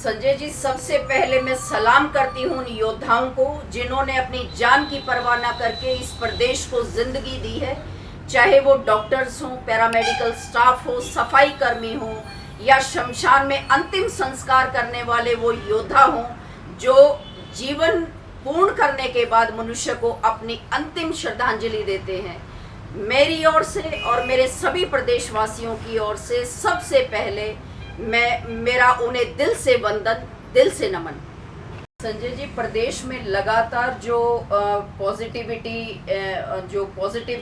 संजय जी, सबसे पहले मैं सलाम करती हूँ उन योद्धाओं को जिन्होंने अपनी जान की परवाह न करके इस प्रदेश को जिंदगी दी है। चाहे वो डॉक्टर्स हों, पैरामेडिकल स्टाफ हो, सफाई कर्मी हो या शमशान में अंतिम संस्कार करने वाले वो योद्धा हों जो जीवन पूर्ण करने के बाद मनुष्य को अपनी अंतिम श्रद्धांजलि देते हैं। मेरी ओर से और मेरे सभी प्रदेशवासियों की ओर से सबसे पहले मेरा उन्हें दिल से वंदन, दिल से नमन। संजय जी, प्रदेश में लगातार जो पॉजिटिव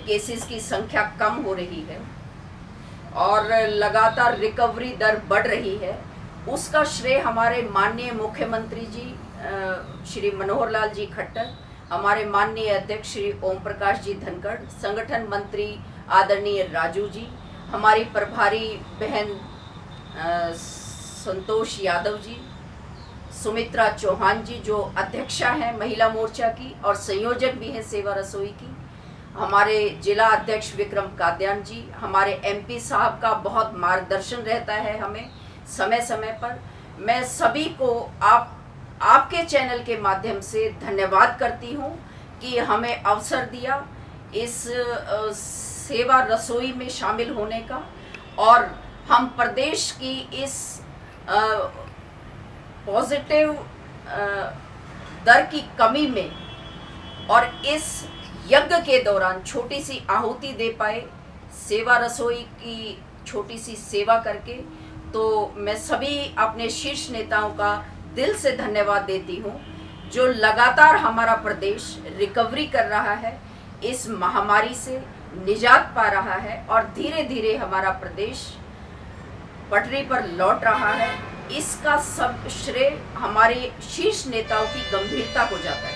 केसेस की संख्या कम हो रही है और लगातार रिकवरी दर बढ़ रही है, उसका श्रेय हमारे माननीय मुख्यमंत्री जी श्री मनोहर लाल जी खट्टर, हमारे माननीय अध्यक्ष श्री ओम प्रकाश जी धनखड़, संगठन मंत्री आदरणीय राजू जी, हमारी प्रभारी बहन संतोष यादव जी, सुमित्रा चौहान जी जो अध्यक्षा हैं महिला मोर्चा की और संयोजक भी हैं सेवा रसोई की, हमारे जिला अध्यक्ष विक्रम काद्यान जी, हमारे एमपी साहब का बहुत मार्गदर्शन रहता है हमें समय समय पर। मैं सभी को आपके चैनल के माध्यम से धन्यवाद करती हूँ कि हमें अवसर दिया इस सेवा रसोई में शामिल होने का और हम प्रदेश की इस पॉजिटिव दर की कमी में और इस यज्ञ के दौरान छोटी सी आहुति दे पाए, सेवा रसोई की छोटी सी सेवा करके। तो मैं सभी अपने शीर्ष नेताओं का दिल से धन्यवाद देती हूँ जो लगातार हमारा प्रदेश रिकवरी कर रहा है, इस महामारी से निजात पा रहा है और धीरे धीरे हमारा प्रदेश पटरी पर लौट रहा है। इसका सब श्रेय हमारे शीर्ष नेताओं की गंभीरता को जाता है।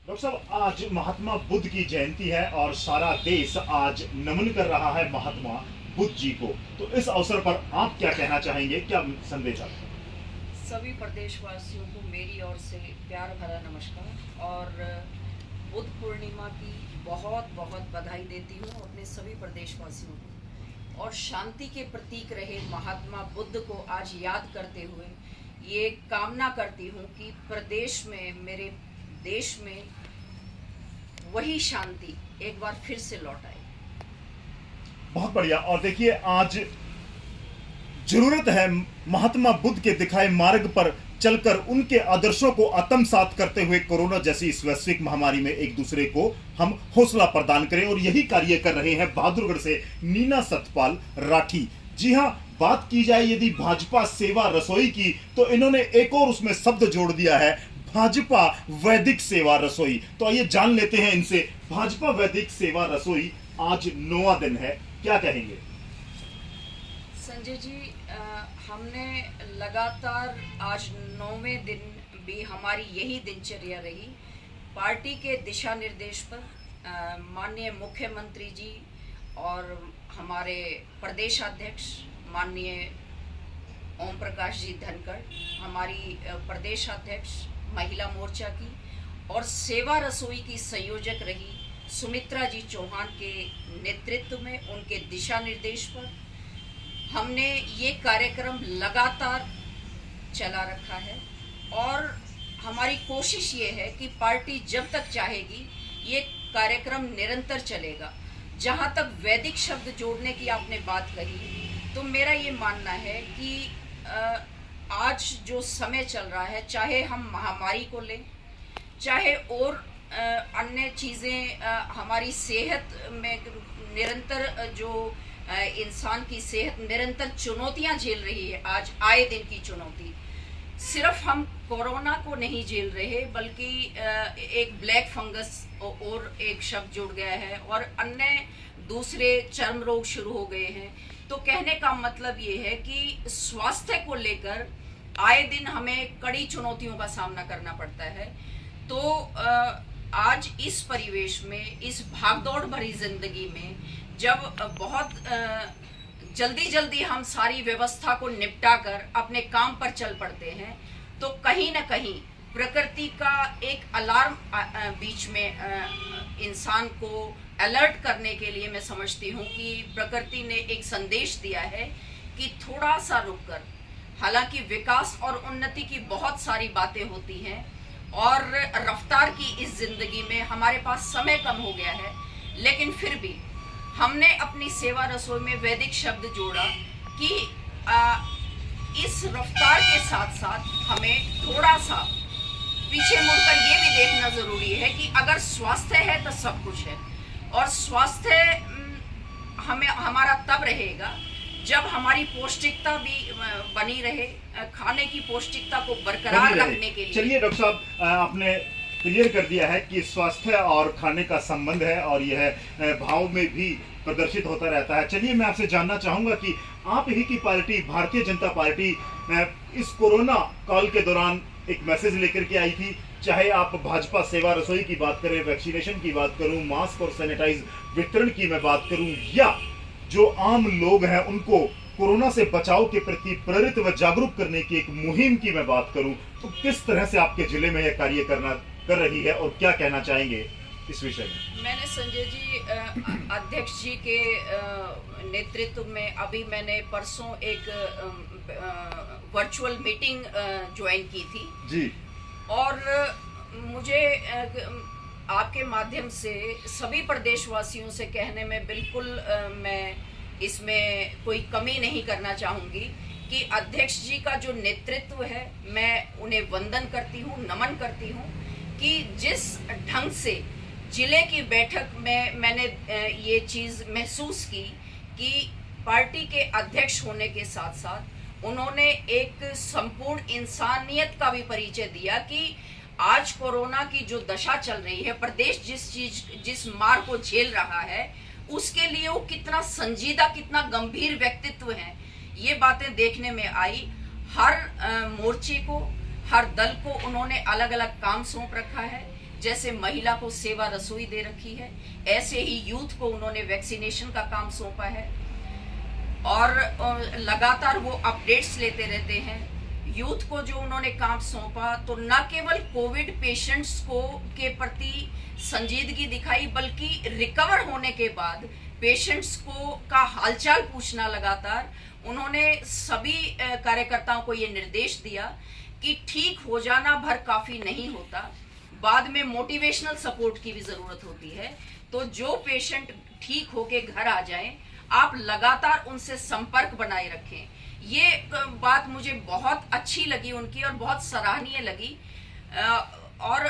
डॉक्टर साहब, आज महात्मा बुद्ध की जयंती है और सारा देश आज नमन कर रहा है महात्मा बुद्ध जी को। तो इस अवसर पर आप क्या कहना चाहेंगे, क्या संदेश आपका? सभी प्रदेशवासियों को मेरी ओर से प्यार भरा नमस्कार और बुद्ध पूर्णिमा की बहुत बहुत बधाई देती हूँ अपने सभी प्रदेशवासियों को। और शांति के प्रतीक रहे महात्मा बुद्ध को आज याद करते हुए ये कामना करती हूँ कि प्रदेश में, मेरे देश में वही शांति एक बार फिर से लौट आए। बहुत बढ़िया। और देखिए, आज जरूरत है महात्मा बुद्ध के दिखाए मार्ग पर चलकर उनके आदर्शों को आत्मसात करते हुए कोरोना जैसी इस वैश्विक महामारी में एक दूसरे को हम हौसला प्रदान करें। और यही कार्य कर रहे हैं बहादुरगढ़ से नीना सतपाल राठी। जी हां, बात की जाए यदि भाजपा सेवा रसोई की, तो इन्होंने एक और उसमें शब्द जोड़ दिया है, भाजपा वैदिक सेवा रसोई। तो आइए जान लेते हैं इनसे, भाजपा वैदिक सेवा रसोई आज 9वां दिन है, क्या कहेंगे? संजय जी, हमने लगातार आज 9वें दिन भी हमारी यही दिनचर्या रही। पार्टी के दिशा निर्देश पर माननीय मुख्यमंत्री जी और हमारे प्रदेशाध्यक्ष माननीय ओम प्रकाश जी धनखड़, हमारी प्रदेशाध्यक्ष महिला मोर्चा की और सेवा रसोई की संयोजक रही सुमित्रा जी चौहान के नेतृत्व में, उनके दिशा निर्देश पर हमने ये कार्यक्रम लगातार चला रखा है। और हमारी कोशिश ये है कि पार्टी जब तक चाहेगी ये कार्यक्रम निरंतर चलेगा। जहाँ तक वैदिक शब्द जोड़ने की आपने बात कही, तो मेरा ये मानना है कि आज जो समय चल रहा है, चाहे हम महामारी को लें, चाहे और अन्य चीज़ें, हमारी सेहत में निरंतर जो इंसान की सेहत निरंतर चुनौतियां झेल रही है, आज आए दिन की चुनौती। सिर्फ हम कोरोना को नहीं झेल रहे, बल्कि एक ब्लैक फंगस और एक शब्द जुड़ गया है और अन्य दूसरे चर्म रोग शुरू हो गए हैं। तो कहने का मतलब ये है कि स्वास्थ्य को लेकर आए दिन हमें कड़ी चुनौतियों का सामना करना पड़ता है। तो आज इस परिवेश में, इस भागदौड़ भरी जिंदगी में, जब बहुत जल्दी हम सारी व्यवस्था को निपटा कर अपने काम पर चल पड़ते हैं, तो कहीं ना कहीं प्रकृति का एक अलार्म बीच में इंसान को अलर्ट करने के लिए मैं समझती हूँ कि प्रकृति ने एक संदेश दिया है कि थोड़ा सा रुककर, हालांकि विकास और उन्नति की बहुत सारी बातें होती हैं और रफ्तार की इस जिंदगी में हमारे पास समय कम हो गया है, लेकिन फिर भी हमने अपनी सेवा रसोई में वैदिक शब्द जोड़ा कि इस रफ्तार के साथ साथ हमें थोड़ा सा पीछे मुड़कर ये भी देखना जरूरी है कि अगर स्वास्थ्य है तो सब कुछ है, और स्वास्थ्य हमें हमारा तब रहेगा जब हमारी पौष्टिकता भी बनी रहे, खाने की पौष्टिकता को बरकरार रखने के लिए। चलिए डॉक्टर साहब, आपने क्लियर कर दिया है कि स्वास्थ्य और खाने का संबंध है और यह भाव में भी प्रदर्शित होता रहता है। चलिए मैं आपसे जानना चाहूंगा कि आप ही की पार्टी भारतीय जनता पार्टी इस कोरोना काल के दौरान एक मैसेज लेकर के आई थी, चाहे आप भाजपा सेवा रसोई की बात करें, वैक्सीनेशन की बात करूं, मास्क और सैनिटाइज वितरण की मैं बात करूं, या जो आम लोग हैं उनको कोरोना से बचाव के प्रति प्रेरित व जागरूक करने की एक मुहिम की मैं बात करूं, तो किस तरह से आपके जिले में यह कार्य कर रही है और क्या कहना चाहेंगे इस विषय में? मैंने संजय जी अध्यक्ष जी के नेतृत्व में अभी मैंने परसों एक वर्चुअल मीटिंग ज्वाइन की थी जी, और मुझे आपके माध्यम से सभी प्रदेशवासियों से कहने में बिल्कुल मैं इसमें कोई कमी नहीं करना चाहूँगी कि अध्यक्ष जी का जो नेतृत्व है, मैं उन्हें वंदन करती हूँ, नमन करती हूँ कि जिस ढंग से जिले की बैठक में मैंने ये चीज़ महसूस की कि पार्टी के अध्यक्ष होने के साथ साथ उन्होंने एक संपूर्ण इंसानियत का भी परिचय दिया कि आज कोरोना की जो दशा चल रही है, प्रदेश जिस मार को झेल रहा है, उसके लिए वो कितना संजीदा, कितना गंभीर व्यक्तित्व है, ये बातें देखने में आई। हर मोर्चे को, हर दल को उन्होंने अलग अलग काम सौंप रखा है। जैसे महिला को सेवा रसोई दे रखी है, ऐसे ही यूथ को उन्होंने वैक्सीनेशन का काम सौंपा है और लगातार वो अपडेट्स लेते रहते हैं। यूथ को जो उन्होंने काम सौंपा, तो न केवल कोविड पेशेंट्स को के प्रति संजीदगी दिखाई, बल्कि रिकवर होने के बाद पेशेंट्स को का हालचाल पूछना लगातार। उन्होंने सभी कार्यकर्ताओं को ये निर्देश दिया कि ठीक हो जाना भर काफी नहीं होता, बाद में मोटिवेशनल सपोर्ट की भी जरूरत होती है। तो जो पेशेंट ठीक होके घर आ जाएं, आप लगातार उनसे संपर्क बनाए रखें। ये बात मुझे बहुत अच्छी लगी उनकी और बहुत सराहनीय लगी। और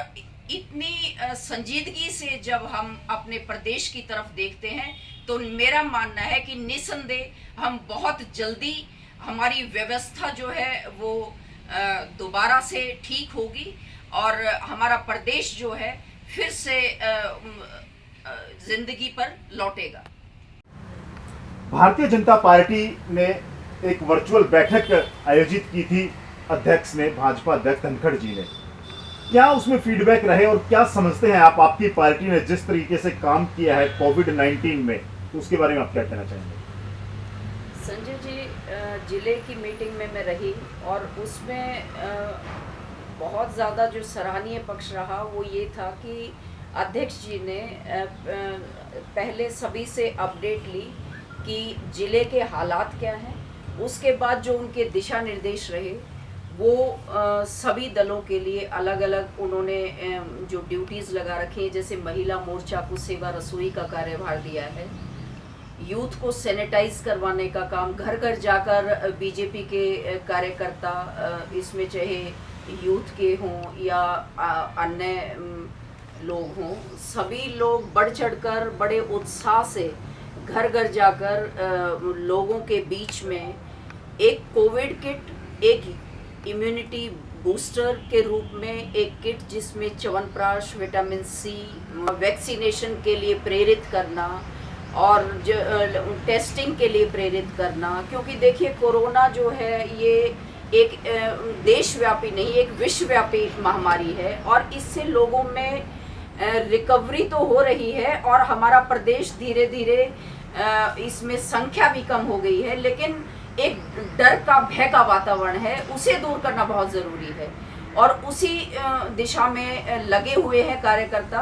इतनी संजीदगी से जब हम अपने प्रदेश की तरफ देखते हैं, तो मेरा मानना है कि निसंदेह हम बहुत जल्दी हमारी व्यवस्था जो है वो दोबारा से ठीक होगी और हमारा प्रदेश जो है फिर से जिंदगी पर लौटेगा। भारतीय जनता पार्टी ने एक वर्चुअल बैठक आयोजित की थी, अध्यक्ष ने, भाजपा अध्यक्ष धनखड़ जी ने। क्या उसमें फीडबैक रहे और क्या समझते हैं आप, आपकी पार्टी ने जिस तरीके से काम किया है कोविड-19 में, तो उसके बारे में आप क्या कहना चाहेंगे? संजय जी, जिले की मीटिंग में मैं रही और उसमें बहुत ज़्यादा जो सराहनीय पक्ष रहा वो ये था कि अध्यक्ष जी ने पहले सभी से अपडेट ली कि जिले के हालात क्या हैं, उसके बाद जो उनके दिशा निर्देश रहे वो सभी दलों के लिए अलग अलग उन्होंने जो ड्यूटीज़ लगा रखी हैं। जैसे महिला मोर्चा को सेवा रसोई का कार्यभार दिया है, यूथ को सैनिटाइज करवाने का काम, घर घर जाकर बीजेपी के कार्यकर्ता, इसमें चाहे यूथ के हों या अन्य लोग हों, सभी लोग बढ़ चढ़कर बड़े उत्साह से घर घर जाकर लोगों के बीच में एक कोविड किट, एक इम्यूनिटी बूस्टर के रूप में एक किट जिसमें च्यवनप्राश, विटामिन सी, वैक्सीनेशन के लिए प्रेरित करना और टेस्टिंग के लिए प्रेरित करना। क्योंकि देखिए कोरोना जो है ये एक देशव्यापी नहीं, एक विश्वव्यापी महामारी है और इससे लोगों में रिकवरी तो हो रही है और हमारा प्रदेश धीरे धीरे इसमें संख्या भी कम हो गई है, लेकिन एक डर का, भय का वातावरण है, उसे दूर करना बहुत ज़रूरी है और उसी दिशा में लगे हुए हैं कार्यकर्ता।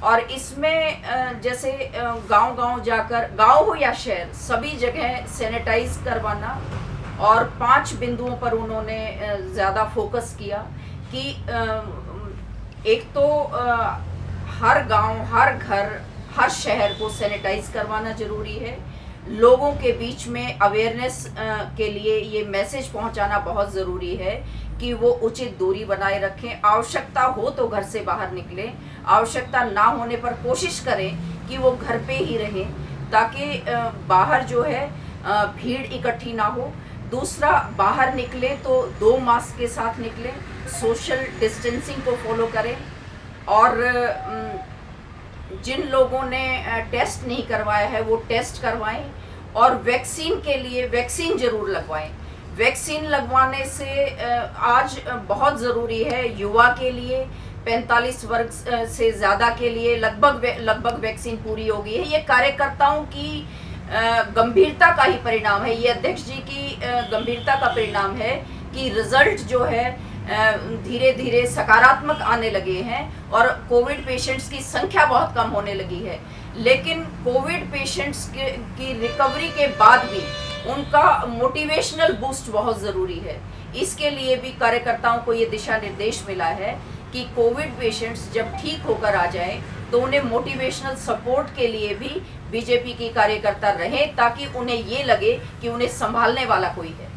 और इसमें जैसे गांव-गांव जाकर, गांव हो या शहर, सभी जगह सैनिटाइज करवाना, और 5 बिंदुओं पर उन्होंने ज़्यादा फोकस किया कि एक तो हर गांव, हर घर, हर शहर को सैनिटाइज करवाना ज़रूरी है। लोगों के बीच में अवेयरनेस के लिए ये मैसेज पहुंचाना बहुत ज़रूरी है कि वो उचित दूरी बनाए रखें। आवश्यकता हो तो घर से बाहर निकलें, आवश्यकता ना होने पर कोशिश करें कि वो घर पे ही रहें, ताकि बाहर जो है भीड़ इकट्ठी ना हो। दूसरा, बाहर निकले तो 2 मास्क के साथ निकलें, सोशल डिस्टेंसिंग को फॉलो करें, और जिन लोगों ने टेस्ट नहीं करवाया है वो टेस्ट करवाएं, और वैक्सीन के लिए वैक्सीन ज़रूर लगवाएं। वैक्सीन लगवाने से आज बहुत ज़रूरी है युवा के लिए, 45 वर्ष से ज़्यादा के लिए लगभग वैक्सीन पूरी हो गई है। ये कार्यकर्ताओं की गंभीरता का ही परिणाम है, ये अध्यक्ष जी की गंभीरता का परिणाम है कि रिजल्ट जो है धीरे धीरे सकारात्मक आने लगे हैं, और कोविड पेशेंट्स की संख्या बहुत कम होने लगी है। लेकिन कोविड पेशेंट्स की रिकवरी के बाद भी उनका मोटिवेशनल बूस्ट बहुत ज़रूरी है। इसके लिए भी कार्यकर्ताओं को ये दिशा निर्देश मिला है कि कोविड पेशेंट्स जब ठीक होकर आ जाएं तो उन्हें मोटिवेशनल सपोर्ट के लिए भी बीजेपी की कार्यकर्ता रहें, ताकि उन्हें ये लगे कि उन्हें संभालने वाला कोई है।